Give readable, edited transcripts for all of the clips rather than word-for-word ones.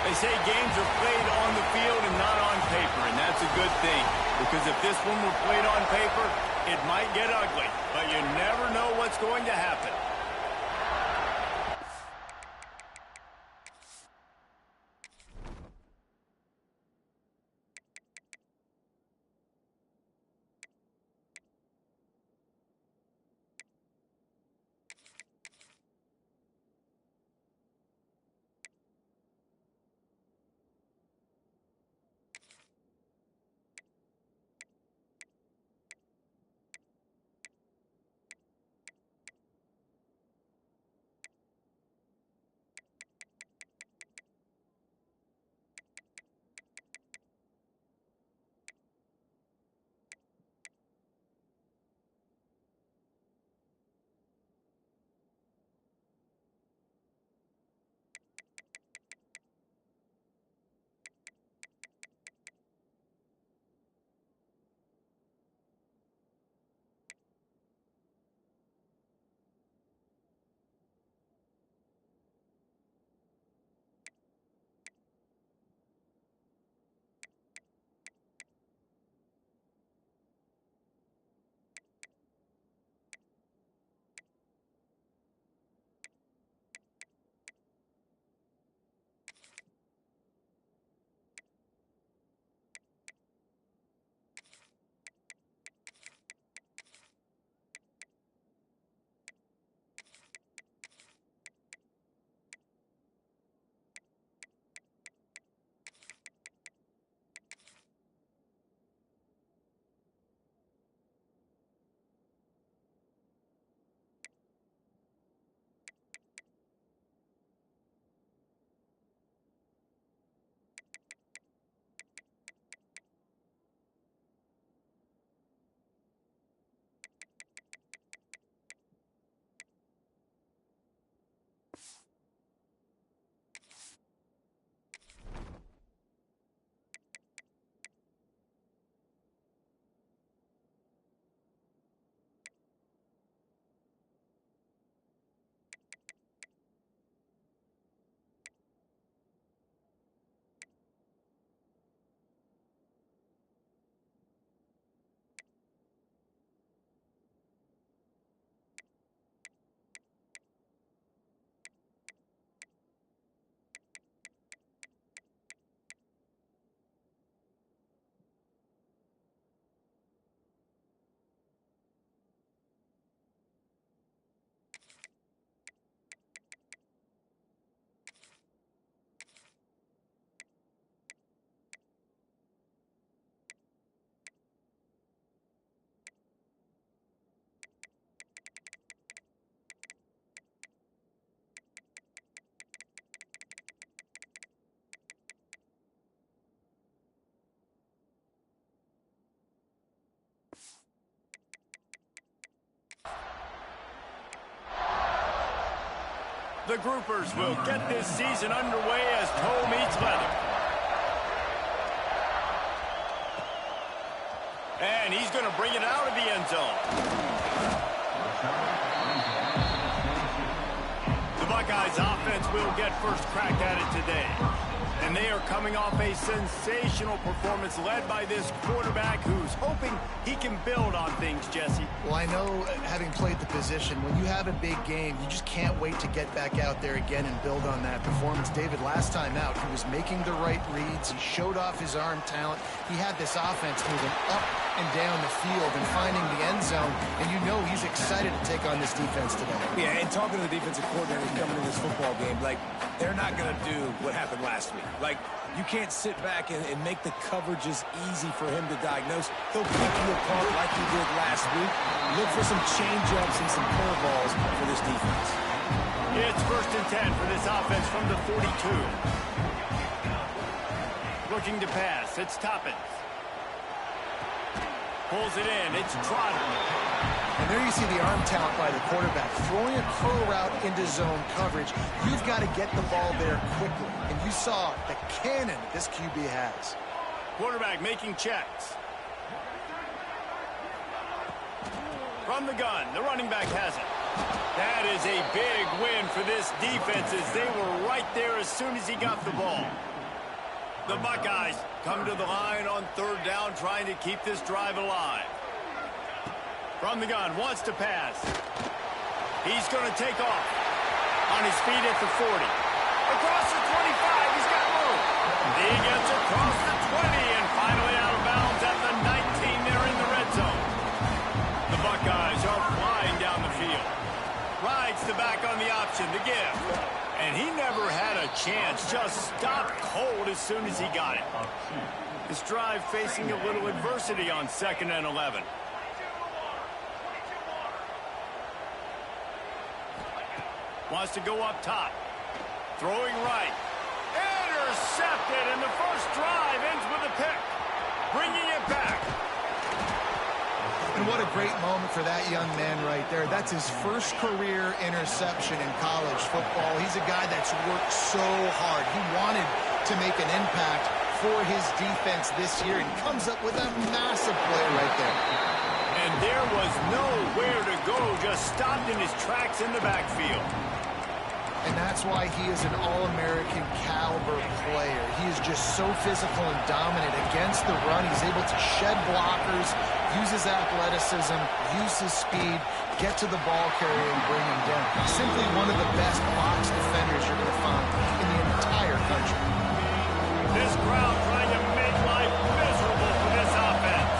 They say games are played on the field and not on paper, and that's a good thing. Because if this one were played on paper, it might get ugly. But you never know what's going to happen. The groupers will get this season underway as toe meets leather. And he's going to bring it out of the end zone. The Buckeyes offense will get first crack at it today. And they are coming off a sensational performance led by this quarterback who's hoping he can build on things, Jesse. Well, I know, having played the position, when you have a big game, you just can't wait to get back out there again and build on that performance. David, last time out, he was making the right reads. He showed off his arm talent. He had this offense moving up and down the field and finding the end zone. And you know he's excited to take on this defense today. Yeah, and talking to the defensive coordinator coming in this football game, like, they're not going to do what happened last week. Like, you can't sit back and make the coverages easy for him to diagnose. He'll pick you apart like he did last week. Look for some change-ups and some curveballs for this defense. It's 1st and 10 for this offense from the 42. Looking to pass. It's Toppins. Pulls it in. It's Trotter. And there you see the arm talent by the quarterback. Throwing a curl route into zone coverage, you've got to get the ball there quickly. And you saw the cannon this QB has. Quarterback making checks. From the gun, the running back has it. That is a big win for this defense as they were right there as soon as he got the ball. The Buckeyes come to the line on third down, trying to keep this drive alive. From the gun, wants to pass. He's going to take off. On his feet at the 40. Across the 25, he's got room. He gets across the 20 and finally out of bounds at the 19 there in the red zone. The Buckeyes are flying down the field. Rides the back on the option, the give. And he never had a chance, just stopped cold as soon as he got it. This drive facing a little adversity on 2nd and 11. Wants to go up top. Throwing right. Intercepted, and the first drive ends with a pick. Bringing it back. And what a great moment for that young man right there. That's his first career interception in college football. He's a guy that's worked so hard. He wanted to make an impact for his defense this year and comes up with a massive play right there. And there was nowhere to go, just stopped in his tracks in the backfield. And that's why he is an All-American caliber player. He is just so physical and dominant against the run. He's able to shed blockers, use his athleticism, use his speed, get to the ball carrier and bring him down. He's simply one of the best box defenders you're going to find in the entire country. This crowd trying to make life miserable for this offense.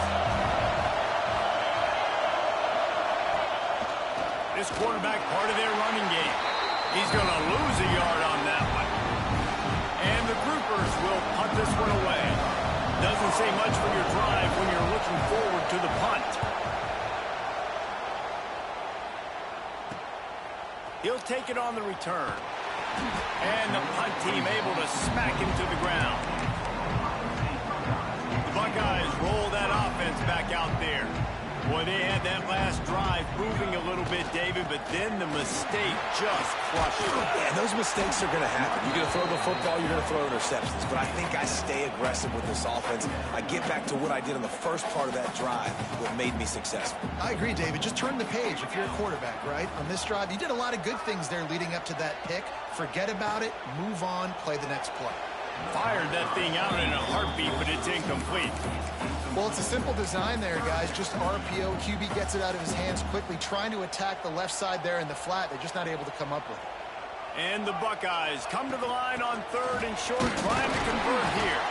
This quarterback part of their running game. He's going to lose a yard on that one. And the groupers will punt this one away. Doesn't say much for your drive when you're looking forward to the punt. He'll take it on the return. And the punt team able to smack him to the ground. The Buckeyes roll that offense back out there. Boy, they had that last drive moving a little bit, David, but then the mistake just crushed it. Yeah, those mistakes are going to happen. You're going to throw the football, you're going to throw interceptions. But I think I stay aggressive with this offense. I get back to what I did in the first part of that drive, what made me successful. I agree, David. Just turn the page if you're a quarterback, right? On this drive, you did a lot of good things there leading up to that pick. Forget about it, move on, play the next play. Fired that thing out in a heartbeat, but it's incomplete. Well, it's a simple design there, guys. Just RPO. QB gets it out of his hands quickly, trying to attack the left side there in the flat. They're just not able to come up with it. And the Buckeyes come to the line on 3rd and short, trying to convert here.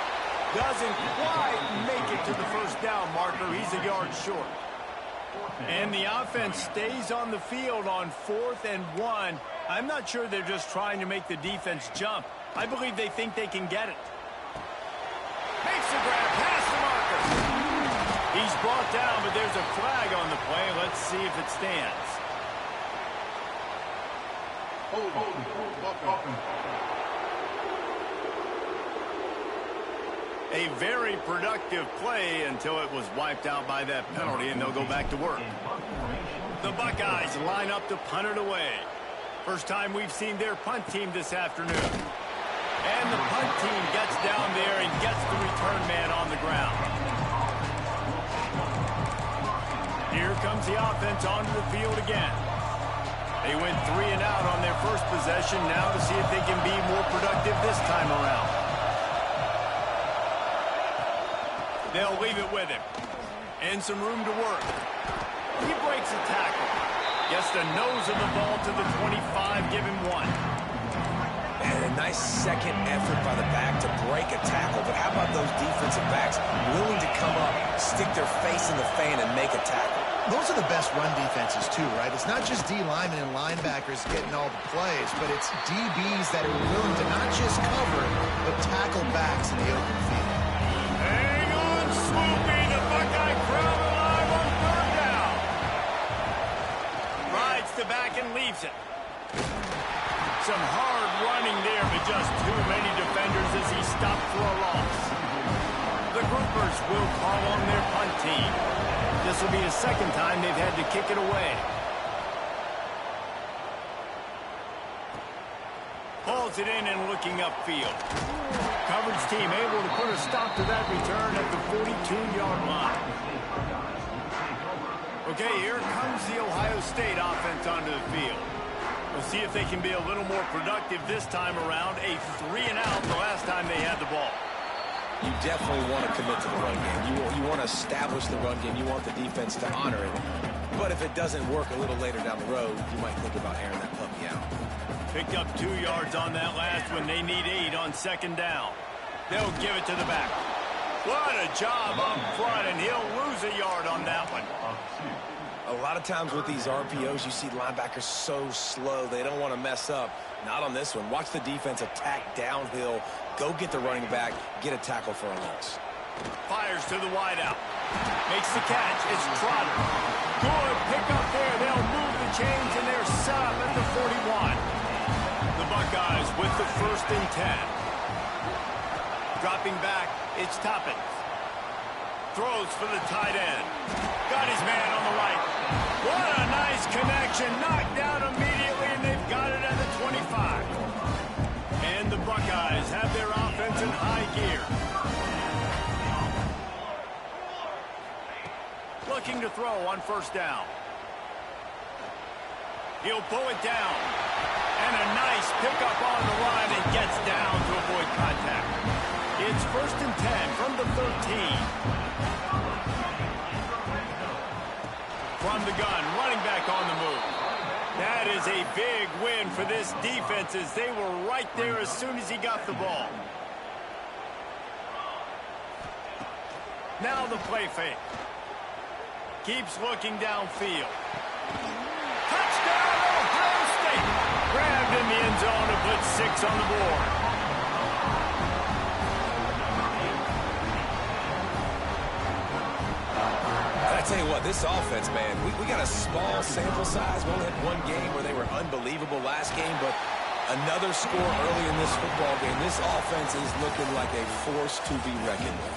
Doesn't quite make it to the first down marker. He's a yard short. And the offense stays on the field on 4th and 1. I'm not sure they're just trying to make the defense jump. I believe they think they can get it. Makes a grab past the marker. He's brought down, but there's a flag on the play. Let's see if it stands. A very productive play until it was wiped out by that penalty, and they'll go back to work. The Buckeyes line up to punt it away. First time we've seen their punt team this afternoon. And the punt team gets down there and gets the return man on the ground. Here comes the offense onto the field again. They went 3 and out on their first possession, now to see if they can be more productive this time around. They'll leave it with him. And some room to work. He breaks a tackle. Gets the nose of the ball to the 25, give him 1. And a nice second effort by the back to break a tackle. But how about those defensive backs willing to come up, stick their face in the fan, and make a tackle? Those are the best run defenses, too, right? It's not just D linemen and linebackers getting all the plays, but it's DBs that are willing to not just cover, but tackle backs in the open field. Hang on, Swoopy. The Buckeye crowd alive on 3rd down. Rides the back and leaves it. Some hard running there, but just too many defenders as he stopped for a loss. The groupers will call on their punt team. This will be the second time they've had to kick it away. Pulls it in and looking upfield. Coverage team able to put a stop to that return at the 42-yard line. Okay, here comes the Ohio State offense onto the field. We'll see if they can be a little more productive this time around. A 3 and out the last time they had the ball. you definitely want to commit to the run game. You want to establish the run game. You want the defense to honor it. But if it doesn't work a little later down the road, you might think about airing that puppy out. Picked up 2 yards on that last one. They need 8 on second down. They'll give it to the back. What a job up front, and he'll lose a yard on that one. A lot of times with these RPOs, you see linebackers so slow. They don't want to mess up. Not on this one. Watch the defense attack downhill. Go get the running back. Get a tackle for a loss. Fires to the wideout. Makes the catch. It's Trotter. Good pickup there. They'll move the chains, and they're set up at the 41. The Buckeyes with the 1st and 10. Dropping back, it's Toppin. Throws for the tight end. Got his man on the right. What a nice connection. Knocked down immediately, and they've got it at the 25. And the Buckeyes have their offense in high gear. Looking to throw on 1st down. He'll pull it down. And a nice pickup on the line and gets down to avoid contact. It's 1st and 10 from the 13. From the gun, running back on the move. That is a big win for this defense as they were right there as soon as he got the ball. Now the play fake. Keeps looking downfield. Touchdown, Ohio State! Grabbed in the end zone to put 6 on the board. I tell you what, this offense, man, we got a small sample size. We only had 1 game where they were unbelievable last game, but another score early in this football game. This offense is looking like a force to be reckoned with.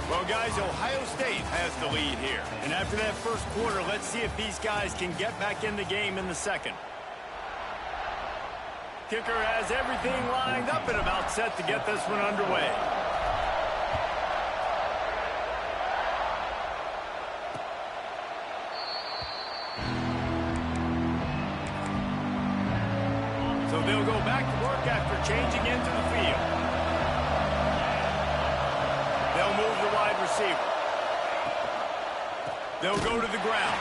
Well, guys, Ohio State has the lead here. And after that 1st quarter, let's see if these guys can get back in the game in the 2nd. Kicker has everything lined up and about set to get this one underway. So they'll go back to work after changing into the field. They'll move the wide receiver. They'll go to the ground.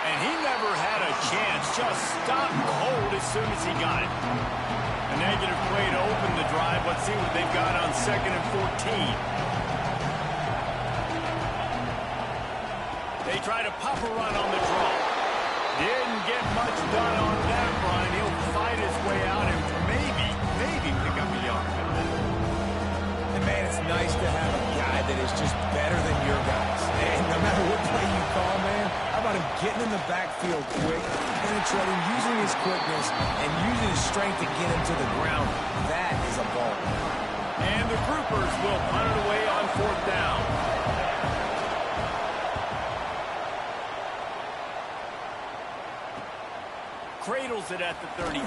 And he never had a chance. Just stopped cold as soon as he got it. A negative play to open the drive. Let's see what they've got on 2nd and 14. They try to pop a run on the draw. Didn't get much done on that run. He'll fight his way out and maybe pick up a yard. And man, it's nice to have a guy that is just better than your guys. And no matter what play you call, man, how about him getting in the backfield quick, penetrating, using his quickness, and using his strength to get him to the ground. That is a ball. And the Groupers will punt it away on 4th down. Cradles it at the 35.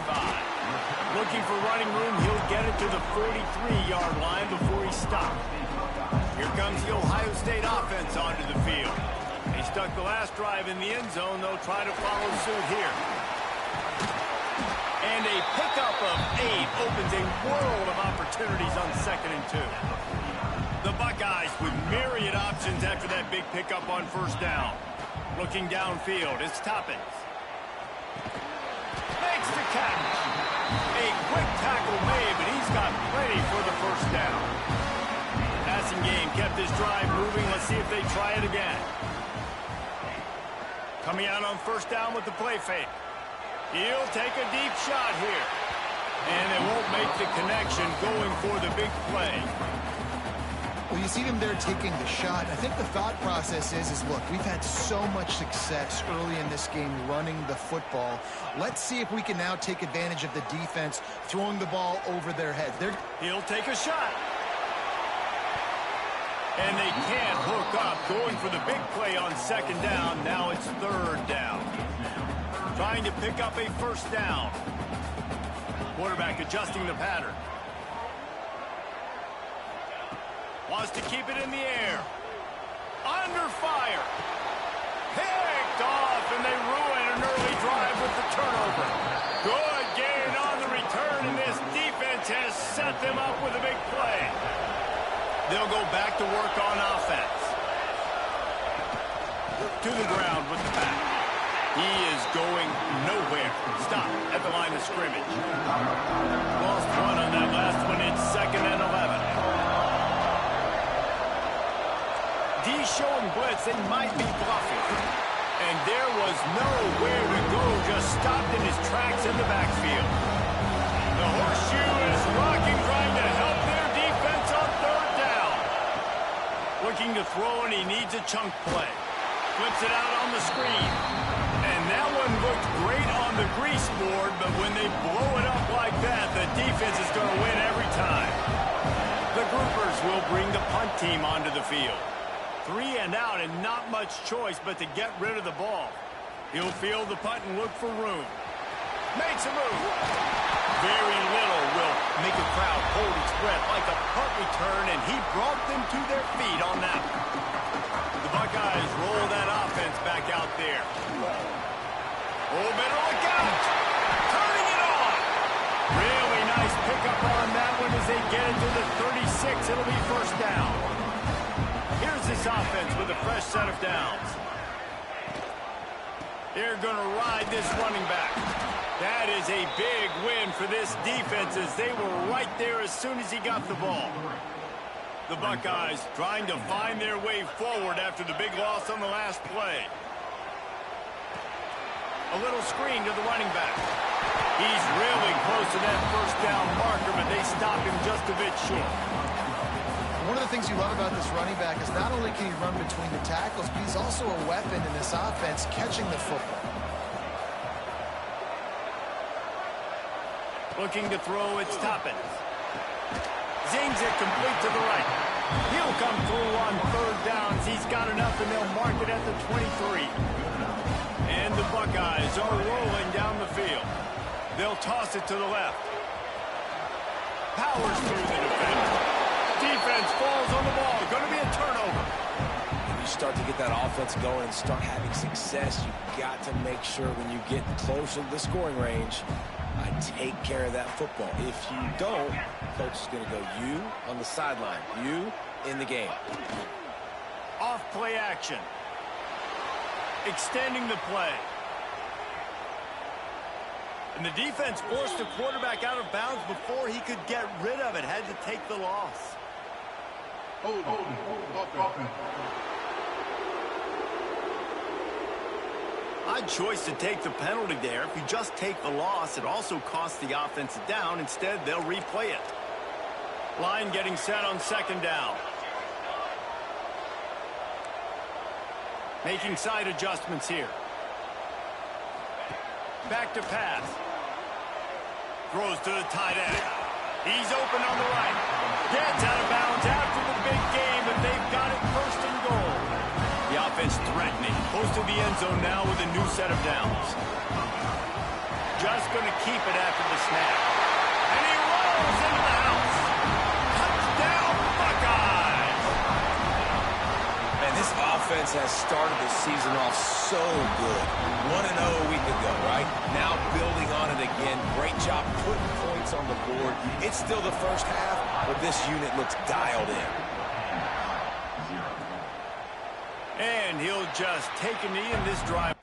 Looking for running room, he'll get it to the 43-yard line before he stops. Here comes the Ohio State offense onto the field. They stuck the last drive in the end zone. They'll try to follow suit here. And a pickup of 8 opens a world of opportunities on 2nd and 2. The Buckeyes with myriad options after that big pickup on 1st down. Looking downfield, it's Toppins. Makes the catch. A quick tackle made, but he's got plenty for the 1st down. Passing game kept this drive moving. Let's see if they try it again. Coming out on 1st down with the play fake. He'll take a deep shot here. And they won't make the connection going for the big play. Well, you see them there taking the shot. I think the thought process is look, we've had so much success early in this game running the football. Let's see if we can now take advantage of the defense throwing the ball over their heads. He'll take a shot. And they can't hook up, going for the big play on 2nd down. Now it's 3rd down. Trying to pick up a 1st down. Quarterback adjusting the pattern. Wants to keep it in the air. Under fire. Picked off, and they ruin an early drive with the turnover. Good gain on the return, and this defense has set them up with a big play. They'll go back to work on offense. To the ground with the back. He is going nowhere. Stop at the line of scrimmage. Lost one on that last one. It's 2nd and 11. D showing blitz. They might be bluffing. And there was nowhere to go. Just stopped in his tracks in the backfield. The horseshoe is rocking, trying to help their defense on 3rd down. Looking to throw, and he needs a chunk play. Flips it out on the screen. And that one looked great on the grease board, but when they blow it up like that, the defense is going to win every time. The groupers will bring the punt team onto the field. 3 and out, and not much choice but to get rid of the ball. He'll field the punt and look for room. Makes a move. Very little will make a crowd hold its breath like a punt return, and he brought them to their feet on that one. The Buckeyes roll that offense back out there. Oh, better look out. Turning it on. Really nice pickup on that one as they get it to the 36. It'll be 1st down. Here's this offense with a fresh set of downs. They're going to ride this running back. That is a big win for this defense as they were right there as soon as he got the ball. The Buckeyes trying to find their way forward after the big loss on the last play. A little screen to the running back. He's really close to that 1st down marker, but they stop him just a bit short. One of the things you love about this running back is not only can he run between the tackles, but he's also a weapon in this offense catching the football. Looking to throw, it's Toppin. Zings it complete to the right. He'll come through on 3rd downs. He's got enough, and they'll mark it at the 23. And the Buckeyes are rolling down the field. They'll toss it to the left. Powers through the defender. Defense falls on the ball. Going to be a turnover. When you start to get that offense going and start having success, you've got to make sure when you get closer to the scoring range, take care of that football. If you don't, coach is going to go you on the sideline, you in the game. Off play action. Extending the play. And the defense forced the quarterback out of bounds before he could get rid of it. Had to take the loss. Odd choice to take the penalty there. If you just take the loss, it also costs the offense a down. Instead, they'll replay it. Line getting set on 2nd down. Making side adjustments here. Back to pass. Throws to the tight end. He's open on the right. Gets out of bounds after the big game, but they've got it 1st and goal. The offense threatening. Close to the end zone now with a new set of downs. Just going to keep it after the snap. And he rolls into the house. Touchdown, Buckeyes! Man, this offense has started the season off so good. 1-0 a week ago, right? Now building on it again. Great job putting points on the board. It's still the 1st half, but this unit looks dialed in. And he'll just take a knee in this drive.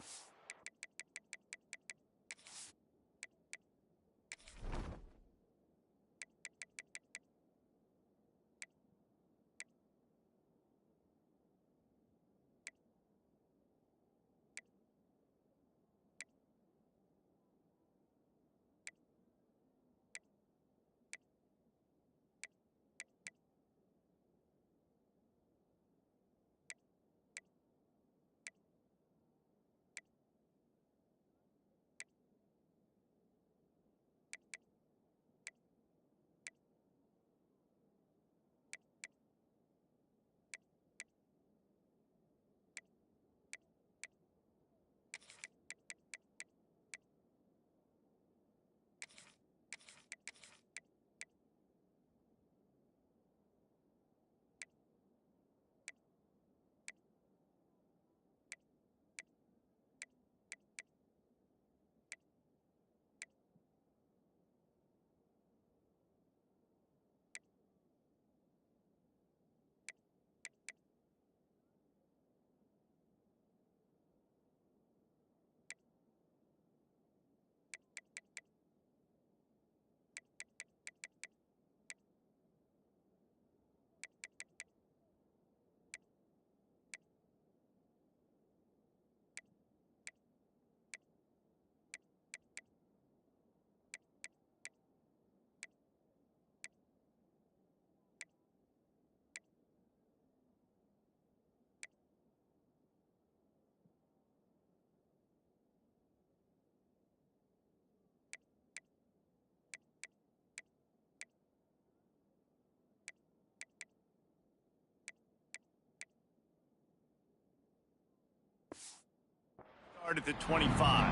At the 25.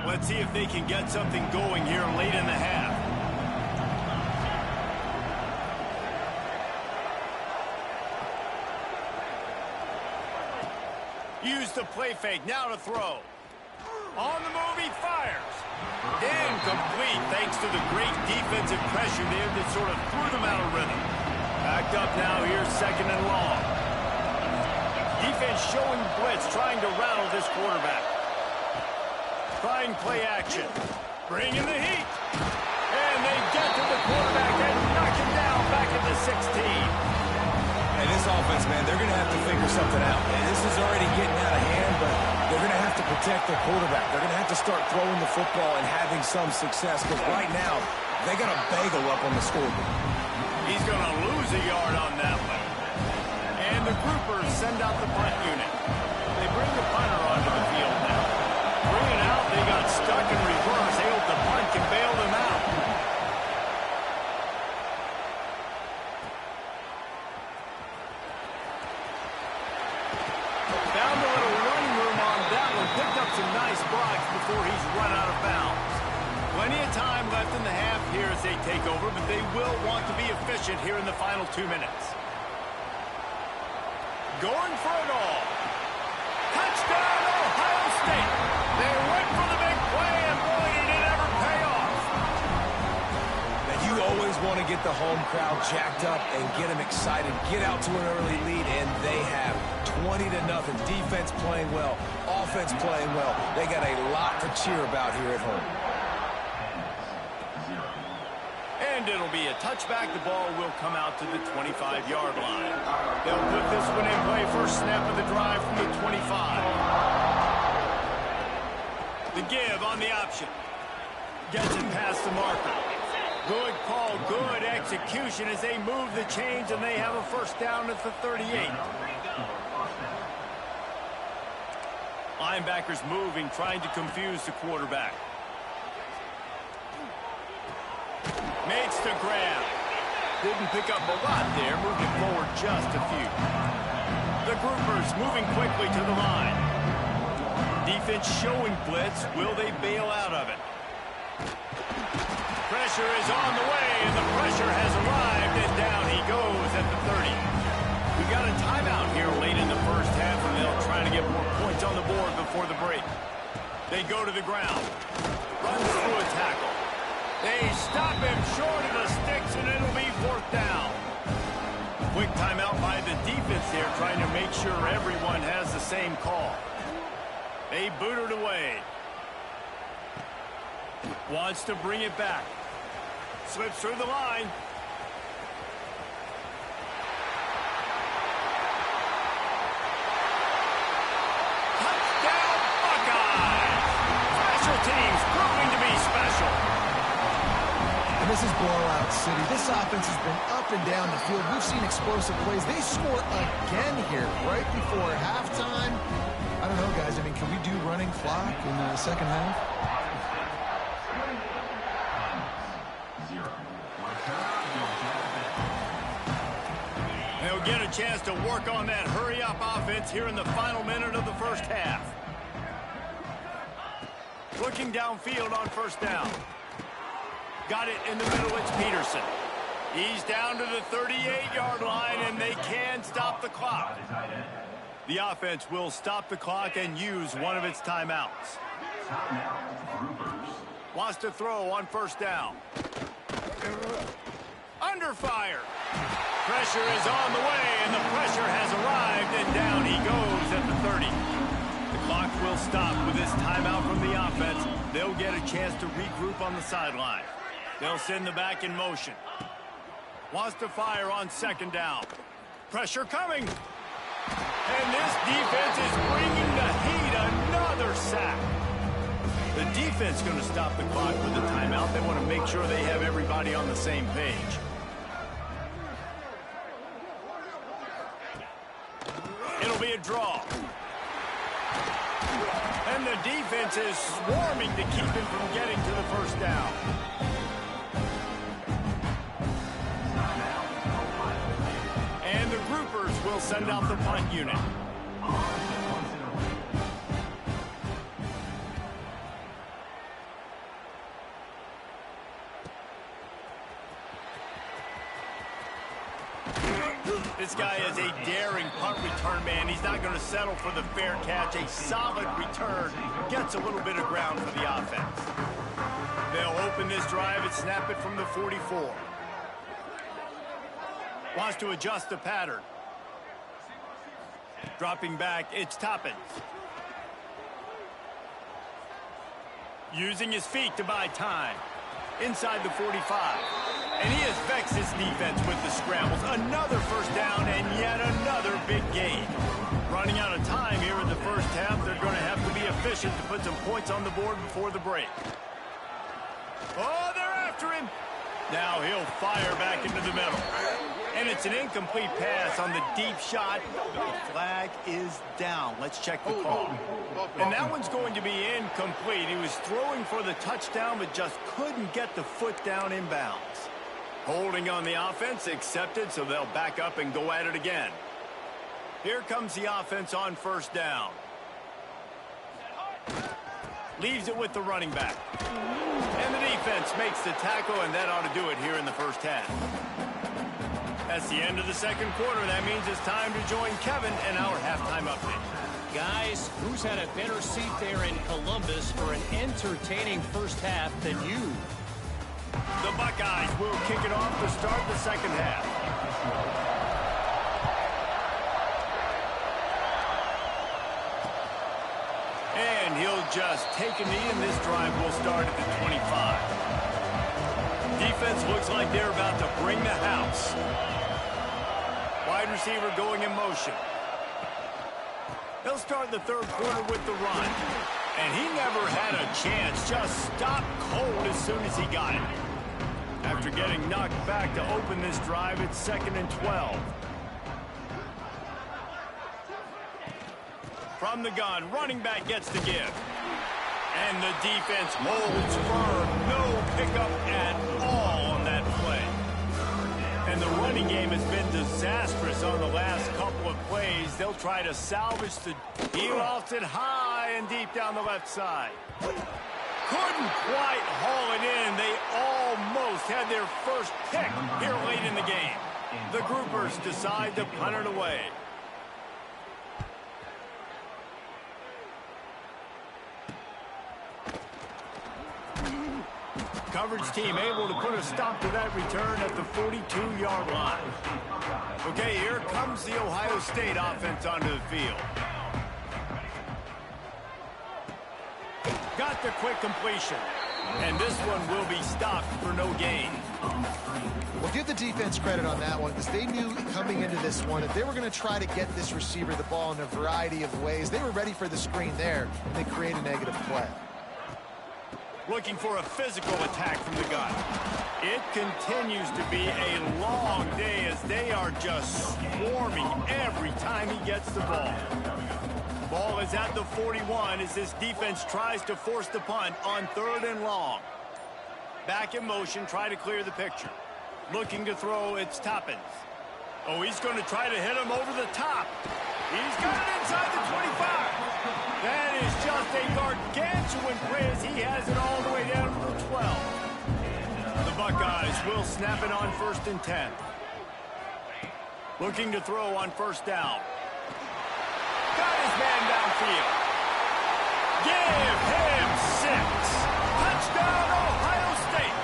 Let's see if they can get something going here late in the half. Use the play fake, now to throw. On the move, he fires. Incomplete, thanks to the great defensive pressure there that sort of threw them out of rhythm. Backed up now, here's second and long. Defense showing blitz, trying to rattle this quarterback. Trying play action. Bringing the heat. And they get to the quarterback and knock him down back at the 16. And this offense, man, they're going to have to figure something out. And this is already getting out of hand, but they're going to have to protect their quarterback. They're going to have to start throwing the football and having some success, because right now, they got a bagel up on the scoreboard. He's going to lose a yard on that one. And the groupers send out the punt unit. They bring the punter onto the field now. Bring it out, they got stuck in reverse. They hope the punt can bail them out. Found a little running room on that one. Picked up some nice blocks before he's run out of bounds. Plenty of time left in the half here as they take over, but they will want to be efficient here in the final 2 minutes. Going for it all. Touchdown, Ohio State. They went for the big play, and boy, did it ever pay off. Now, you always want to get the home crowd jacked up and get them excited. Get out to an early lead, and they have 20-0. Defense playing well, offense playing well. They got a lot to cheer about here at home. And it'll be a touchback. The ball will come out to the 25-yard line. They'll put this one in play. First snap of the drive from the 25. The give on the option. Gets it past the marker. Good call, good execution as they move the chains, and they have a first down at the 38. Linebackers moving, trying to confuse the quarterback. Makes the grab. Didn't pick up a lot there, moving forward just a few. The groupers moving quickly to the line. Defense showing blitz. Will they bail out of it? Pressure is on the way, and the pressure has arrived, and down he goes at the 30. We got a timeout here late in the first half, and they'll try to get more points on the board before the break. They go to the ground. Runs through a tackle. They stop him short of the sticks, and it'll be fourth down. Quick timeout by the defense there, trying to make sure everyone has the same call. They boot it away. Wants to bring it back. Slips through the line. Touchdown, Buckeyes! Special teams proving to be special. And this is blowout city. This offense has been up and down the field. We've seen explosive plays. They score again here right before halftime. I don't know, guys. I mean, can we do running clock in the second half? They'll get a chance to work on that hurry-up offense here in the final minute of the first half. Looking downfield on first down. Got it in the middle, it's Peterson. He's down to the 38-yard line, and they can stop the clock. The offense will stop the clock and use one of its timeouts. Wants to throw on first down. Under fire. Pressure is on the way, and the pressure has arrived, and down he goes at the 30. The clock will stop with this timeout from the offense. They'll get a chance to regroup on the sideline. They'll send the back in motion. Wants to fire on second down. Pressure coming. And this defense is bringing the heat. Another sack. The defense going to stop the clock with the timeout. They want to make sure they have everybody on the same page. It'll be a draw. And the defense is swarming to keep him from getting to the first down. And the groupers will send out the punt unit. This guy is a daring punt return man. He's not going to settle for the fair catch. A solid return gets a little bit of ground for the offense. They'll open this drive and snap it from the 44. Wants to adjust the pattern. Dropping back, it's Toppins. Using his feet to buy time. Inside the 45. And he has vexed his defense with the scrambles. Another first down and yet another big gain. Running out of time here in the first half. They're going to have to be efficient to put some points on the board before the break. Oh, they're after him. Now he'll fire back into the middle. And it's an incomplete pass on the deep shot. The flag is down. Let's check the call. And that one's going to be incomplete. He was throwing for the touchdown, but just couldn't get the foot down inbounds. Holding on the offense, accepted, so they'll back up and go at it again. Here comes the offense on first down. Leaves it with the running back. And the defense makes the tackle, and that ought to do it here in the first half. That's the end of the second quarter. That means it's time to join Kevin and our halftime update. Guys, who's had a better seat there in Columbus for an entertaining first half than you? The Buckeyes will kick it off to start the second half. And he'll just take a knee, and this drive will start at the 25. Defense looks like they're about to bring the house. Wide receiver going in motion. They'll start the third quarter with the run. And he never had a chance. Just stopped cold as soon as he got it. After getting knocked back to open this drive, it's 2nd and 12. From the gun, running back gets the give. And the defense holds firm. No pickup at all on that play. And the running game has been disastrous on the last couple of plays. They'll try to salvage the... He lofts it high and deep down the left side. Couldn't quite haul it in. They almost had their first pick here late in the game. The groupers decide to punt it away. Coverage team able to put a stop to that return at the 42-yard line. Okay, here comes the Ohio State offense onto the field. Got the quick completion. And this one will be stopped for no gain. Well, give the defense credit on that one, because they knew coming into this one that they were going to try to get this receiver the ball in a variety of ways. They were ready for the screen there, and they create a negative play. Looking for a physical attack from the gun. It continues to be a long day as they are just swarming every time he gets the ball. Ball is at the 41 as this defense tries to force the punt on 3rd and long. Back in motion, try to clear the picture. Looking to throw, it's Toppins. Oh, he's going to try to hit him over the top. He's got it inside the 25. That is just a gargantuan play as he has it all the way down to the 12. The Buckeyes will snap it on 1st and 10. Looking to throw on first down. Got his man downfield. Give him 6. Touchdown, Ohio State.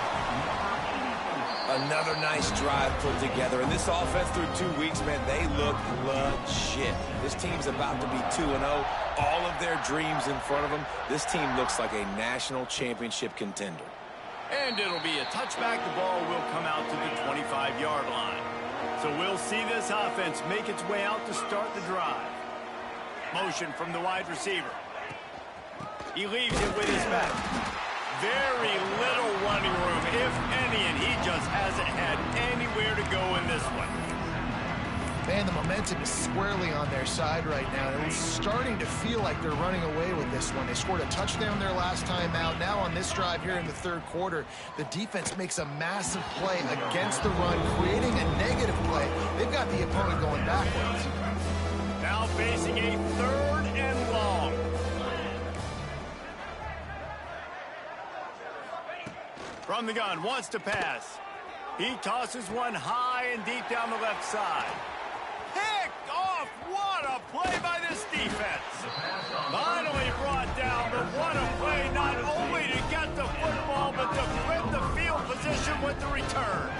Another nice drive put together. And this offense through 2 weeks, man, they look legit. This team's about to be 2-0. All of their dreams in front of them. This team looks like a national championship contender. And it'll be a touchback. The ball will come out to the 25-yard line. So we'll see this offense make its way out to start the drive. Motion from the wide receiver. He leaves it with his back. Very little running room, if any, and he just hasn't had anywhere to go in this one. Man, the momentum is squarely on their side right now. It's starting to feel like they're running away with this one. They scored a touchdown their last time out. Now on this drive here in the 3rd quarter, the defense makes a massive play against the run, creating a negative play. They've got the opponent going backwards. Now facing a 3rd and long. From the gun, wants to pass. He tosses one high and deep down the left side. Picked off. What a play by this defense. Finally brought down, but what a play not only to get the football, but to flip the field position with the return.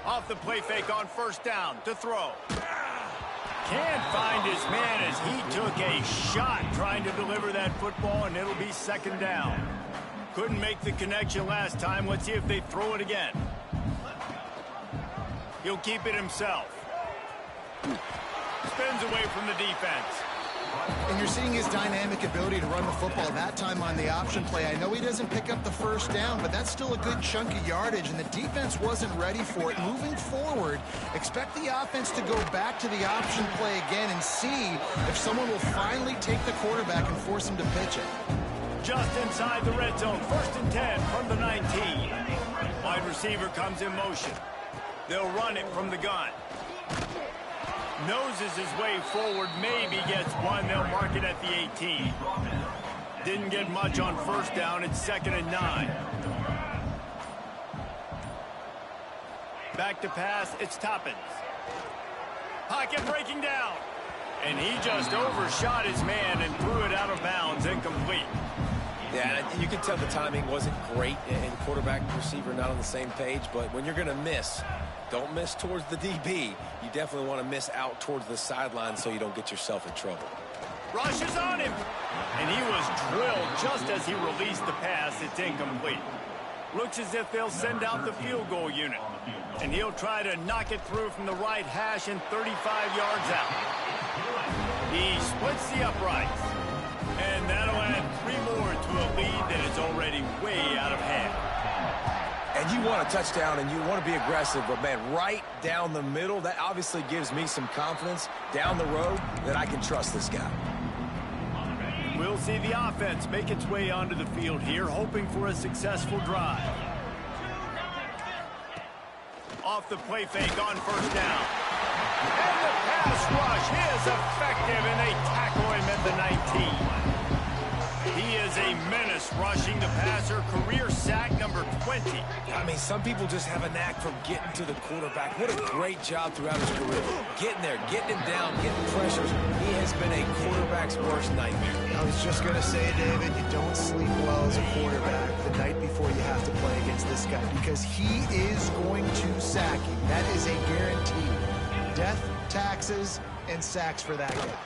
Off the play fake on first down to throw. Can't find his man as he took a shot trying to deliver that football, and it'll be second down. Couldn't make the connection last time. Let's see if they throw it again. He'll keep it himself. Spins away from the defense. And you're seeing his dynamic ability to run the football, that time on the option play. I know he doesn't pick up the first down, but that's still a good chunk of yardage, and the defense wasn't ready for it. Moving forward, expect the offense to go back to the option play again and see if someone will finally take the quarterback and force him to pitch it. Just inside the red zone, 1st and 10 from the 19. Wide receiver comes in motion. They'll run it from the gun. Noses his way forward, maybe gets one. They'll mark it at the 18. Didn't get much on first down. It's 2nd and 9. Back to pass. It's Toppins. Pocket breaking down. And he just overshot his man and threw it out of bounds, incomplete. Yeah, you can tell the timing wasn't great, and quarterback and receiver not on the same page, but when you're going to miss, don't miss towards the DB. You definitely want to miss out towards the sideline so you don't get yourself in trouble. Rushes on him, and he was drilled just as he released the pass. It's incomplete. Looks as if they'll send out the field goal unit, and he'll try to knock it through from the right hash and 35 yards out. He splits the uprights, and that'll add 3 more to a lead that is already way out of hand. And you want a touchdown, and you want to be aggressive, but, man, right down the middle, that obviously gives me some confidence down the road that I can trust this guy. We'll see the offense make its way onto the field here, hoping for a successful drive. Off the play fake on first down. And the pass rush is effective, and they tackle him at the 19. He is a menace rushing the passer. Career sack number 20. I mean, some people just have a knack for getting to the quarterback. What a great job throughout his career. Getting there, getting him down, getting pressures. He has been a quarterback's worst nightmare. I was just going to say, David, you don't sleep well as a quarterback the night before you have to play against this guy, because he is going to sack you. That is a guarantee. Death, taxes, and sacks for that guy.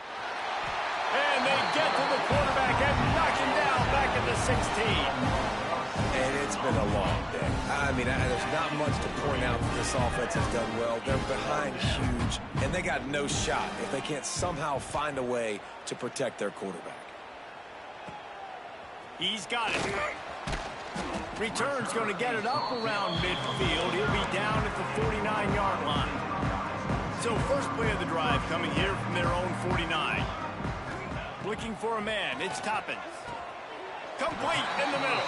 And they get to the quarterback and knock him down back at the 16. And it's been a long day. I mean, there's not much to point out that this offense has done well. They're behind huge, and they got no shot if they can't somehow find a way to protect their quarterback. He's got it. Return's going to get it up around midfield. He'll be down at the 49-yard line. So first play of the drive coming here from their own 49. Looking for a man. It's Toppins. Complete in the middle.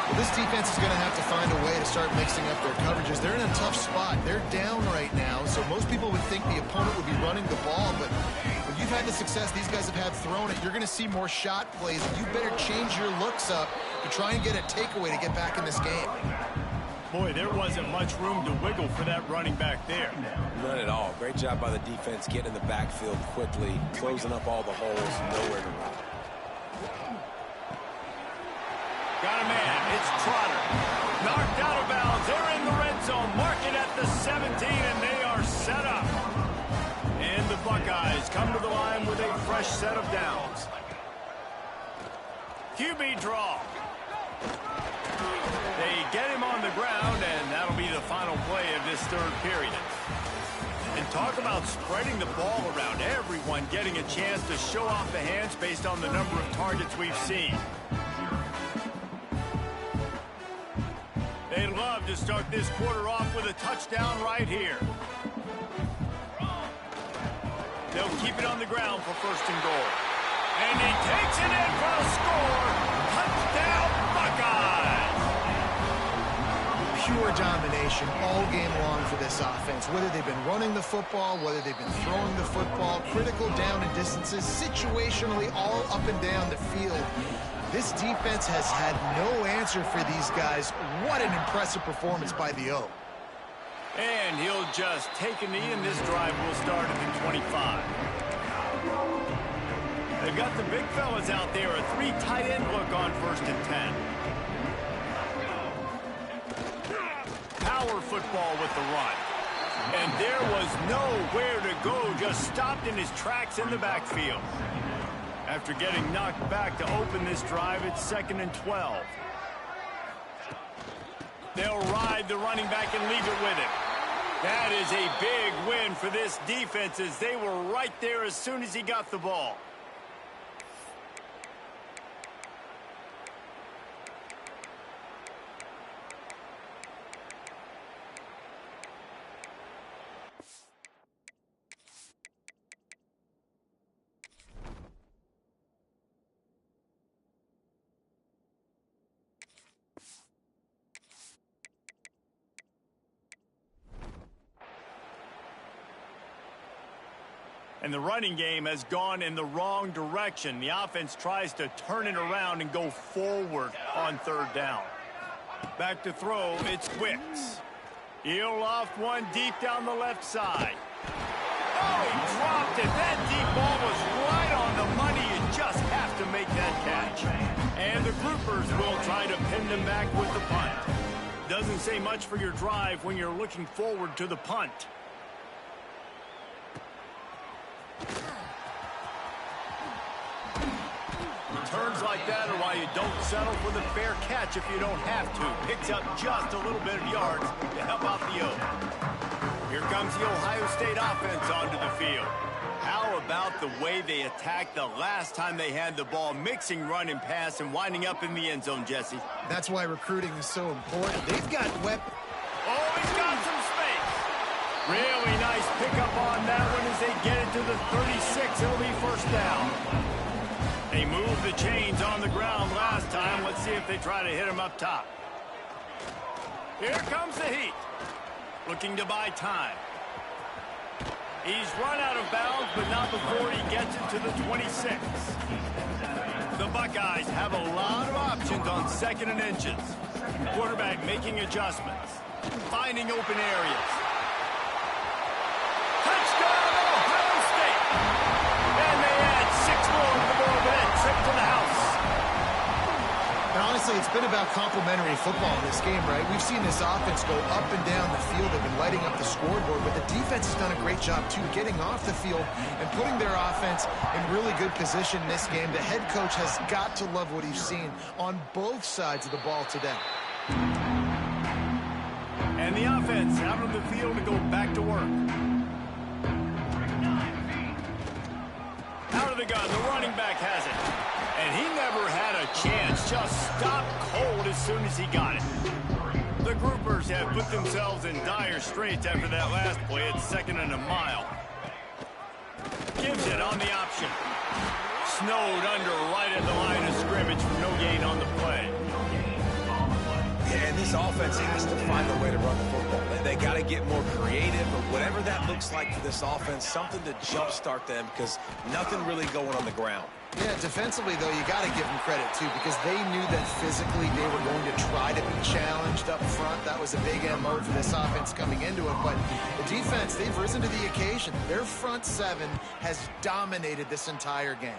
Well, this defense is going to have to find a way to start mixing up their coverages. They're in a tough spot. They're down right now, so most people would think the opponent would be running the ball, but when you've had the success these guys have had throwing it, you're going to see more shot plays. You better change your looks up to try and get a takeaway to get back in this game. Boy, there wasn't much room to wiggle for that running back there. None at all. Great job by the defense getting in the backfield quickly, closing up all the holes, nowhere to run. Got a man. It's Trotter. Knocked out of bounds. They're in the red zone. Mark it at the 17, and they are set up. And the Buckeyes come to the line with a fresh set of downs. QB draw. They get him on the ground, and that'll be the final play of this third period. And talk about spreading the ball around. Everyone getting a chance to show off the hands based on the number of targets we've seen. They'd love to start this quarter off with a touchdown right here. They'll keep it on the ground for first and goal. And he takes it in for a score. Touchdown, Buckeyes! Pure domination all game long for this offense. Whether they've been running the football, whether they've been throwing the football, critical down and distances, situationally all up and down the field. This defense has had no answer for these guys. What an impressive performance by the O. And he'll just take a knee, and this drive will start at the 25. They've got the big fellas out there. A 3 tight end look on 1st and 10. Power football with the run. And there was nowhere to go, just stopped in his tracks in the backfield. After getting knocked back to open this drive, it's 2nd and 12. They'll ride the running back and leave it with him. That is a big win for this defense, as they were right there as soon as he got the ball. And the running game has gone in the wrong direction. The offense tries to turn it around and go forward on 3rd down. Back to throw, it's Wicks. He'll loft one deep down the left side. Oh, he dropped it. That deep ball was right on the money. You just have to make that catch. And the groupers will try to pin them back with the punt. Doesn't say much for your drive when you're looking forward to the punt. Returns like that are why you don't settle for the fair catch if you don't have to. Picks up just a little bit of yards to help out the O. Here comes the Ohio State offense onto the field. How about the way they attacked the last time they had the ball, mixing run and pass and winding up in the end zone, Jesse? That's why recruiting is so important. They've got weapons. Oh, he's got some space. Really nice pickup on that one as they get it to the 36. It'll be 1st down. They moved the chains on the ground last time. Let's see if they try to hit him up top. Here comes the heat. Looking to buy time. He's run out of bounds, but not before he gets it to the 26. The Buckeyes have a lot of options on 2nd and inches. Quarterback making adjustments. Finding open areas. Touchdown, Ohio State! And they add 6 more to the board with that trip to the house. And honestly, it's been about complementary football in this game, right? We've seen this offense go up and down the field. They've been lighting up the scoreboard, but the defense has done a great job, too, getting off the field and putting their offense in really good position in this game. The head coach has got to love what he's seen on both sides of the ball today. And the offense out on the field to go back to work. Out of the gun, the running back has it. And he never had a chance, just stopped cold as soon as he got it. The groupers have put themselves in dire straits after that last play. It's 2nd and a mile. Gives it on the option. Snowed under right at the line of scrimmage for no gain on the play. Yeah, and this offense has to find a way to run the football. They got to get more creative, or whatever that looks like for this offense, something to jumpstart them, because nothing really going on the ground. Yeah, defensively, though, you got to give them credit, too, because they knew that physically they were going to try to be challenged up front. That was a big MO for this offense coming into it. But the defense, they've risen to the occasion. Their front 7 has dominated this entire game.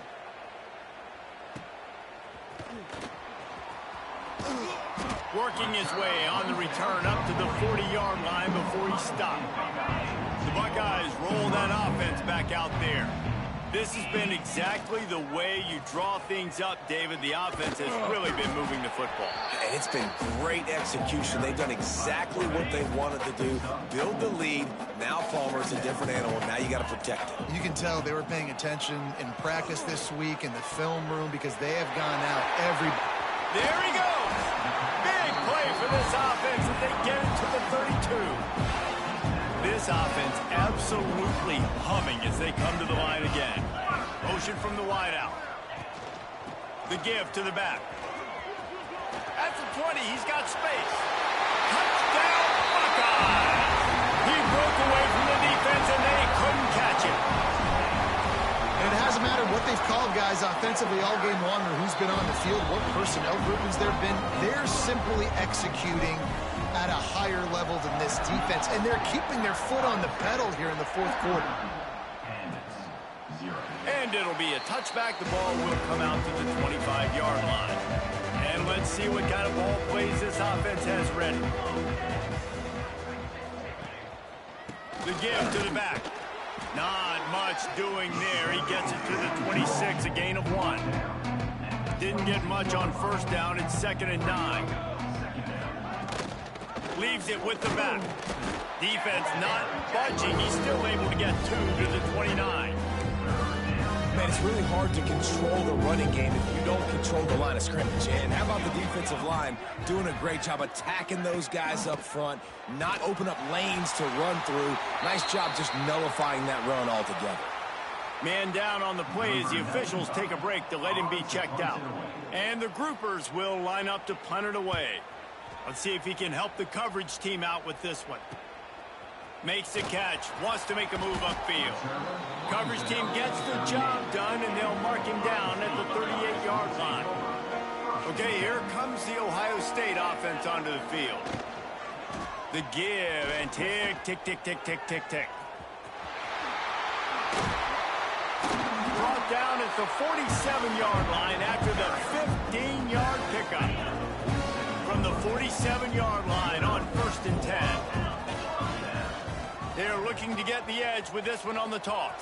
Working his way on the return up to the 40-yard line before he stopped. The Buckeyes roll that offense back out there. This has been exactly the way you draw things up, David. The offense has really been moving the football. And it's been great execution. They've done exactly what they wanted to do. Build the lead. Now Palmer's a different animal. Now you got to protect it. You can tell they were paying attention in practice this week in the film room, because they have gone out every... There he goes. Big play for this offense as they get it to the 32. This offense absolutely humming as they come to the line again. Motion from the wideout. The give to the back. At the 20, he's got space. Touchdown, Buckeyes! He broke away from the defense, and they couldn't catch him. And it hasn't mattered what they've call, guys, offensively all game long, or who's been on the field, what personnel groupings there have been. They're simply executing at a higher level than this defense, and they're keeping their foot on the pedal here in the fourth quarter. And it'll be a touchback. The ball will come out to the 25-yard line. And let's see what kind of ball plays this offense has ready. The give to the back. Not much doing there. He gets it to the 26, a gain of 1. Didn't get much on first down. It's 2nd and 9. Leaves it with the back. Defense not budging. He's still able to get 2 to the 29. Man, it's really hard to control the running game if you don't control the line of scrimmage. And how about the defensive line doing a great job attacking those guys up front, not open up lanes to run through. Nice job just nullifying that run altogether. Man down on the play as the officials take a break to let him be checked out. And the groupers will line up to punt it away. Let's see if he can help the coverage team out with this one. Makes the catch, wants to make a move upfield. Coverage team gets the job done, and they'll mark him down at the 38-yard line. Okay, here comes the Ohio State offense onto the field. The give, and tick, tick, tick, tick, tick, tick, tick. Brought down at the 47-yard line after the 15-yard pickup. From the 47-yard line on 1st and 10. They're looking to get the edge with this one on the toss.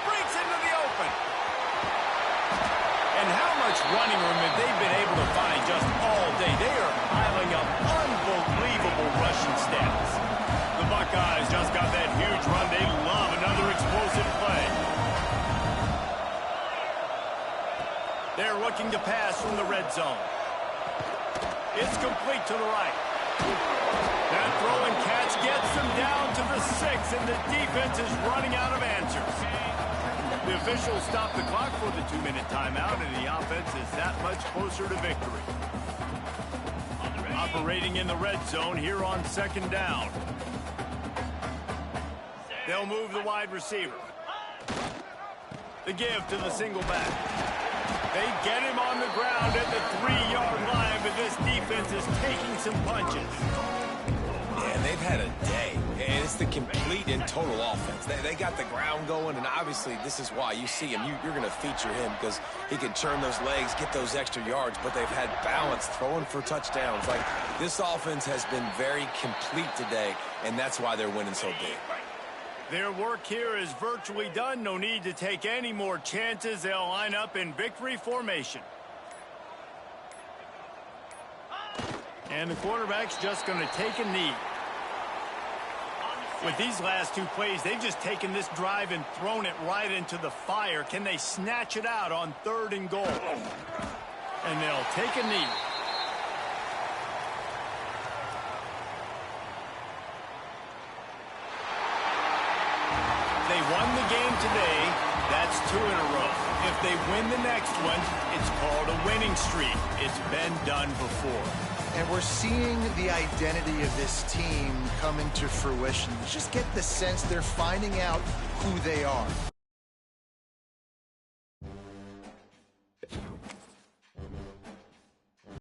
Breaks into the open. And how much running room have they been able to find just all day? They are piling up unbelievable rushing stats. The Buckeyes just got that huge run. They love another explosive play. They're looking to pass from the red zone. It's complete to the right. That throw and catch gets them down to the 6, and the defense is running out of answers. The officials stop the clock for the 2-minute timeout, and the offense is that much closer to victory. Operating in the red zone here on 2nd down. They'll move the wide receiver. The give to the single back. They get him on the ground at the 3-yard line, but this defense is taking some punches. And they've had a day, and it's the complete and total offense. They got the ground going, and obviously this is why you see him. You're going to feature him because he can churn those legs, get those extra yards, but they've had balance throwing for touchdowns. Like, this offense has been very complete today, and that's why they're winning so big. Their work here is virtually done. No need to take any more chances. They'll line up in victory formation. And the quarterback's just going to take a knee. With these last 2 plays, they've just taken this drive and thrown it right into the fire. Can they snatch it out on 3rd and goal? And they'll take a knee. They won the game today. That's 2 in a row. If they win the next one, it's called a winning streak. It's been done before. And we're seeing the identity of this team come into fruition. You just get the sense they're finding out who they are.